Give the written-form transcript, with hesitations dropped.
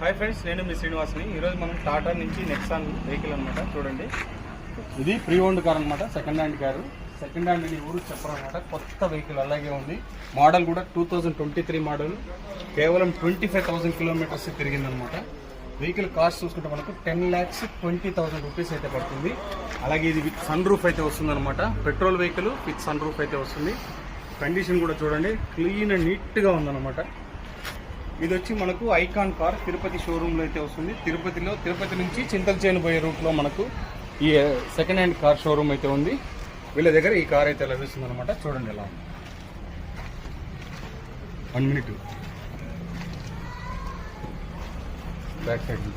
Hi friends, నేను మీ శ్రీనివాస్ని. ఈరోజు మనం టాటా నుంచి నెక్సాన్ వెహికల్ అనమాట. చూడండి, ఇది ప్రీ ఓన్డ్ కార్ అనమాట, second hand car. Second hand అని ఊరు చెప్పరు అనమాట. కొత్త వెహికల్ అలాగే ఉంది. మోడల్ కూడా 2023 మోడల్. కేవలం 25,000 కిలోమీటర్స్ తిరిగిందనమాట. వెహికల్ కాస్ట్ చూసుకుంటే మనకు 10,20,000 రూపీస్ అయితే పడుతుంది. అలాగే ఇది విత్ సన్ రూఫ్ అయితే వస్తుంది అనమాట. Petrol vehicle with sunroof అయితే వస్తుంది. కండిషన్ కూడా చూడండి, క్లీన్ అండ్ నీట్గా ఉందన్నమాట. ఇది వచ్చి మనకు ఐకాన్ కార్ తిరుపతి షోరూంలో అయితే వస్తుంది. తిరుపతి నుంచి చింతలచేను పోయే రూట్లో మనకు ఈ సెకండ్ హ్యాండ్ కార్ షోరూమ్ అయితే ఉంది. వీళ్ళ దగ్గర ఈ కార్ అయితే లభిస్తుంది అనమాట. చూడండి ఎలా ఉంది. 1 minute బ్యాక్ సైడ్.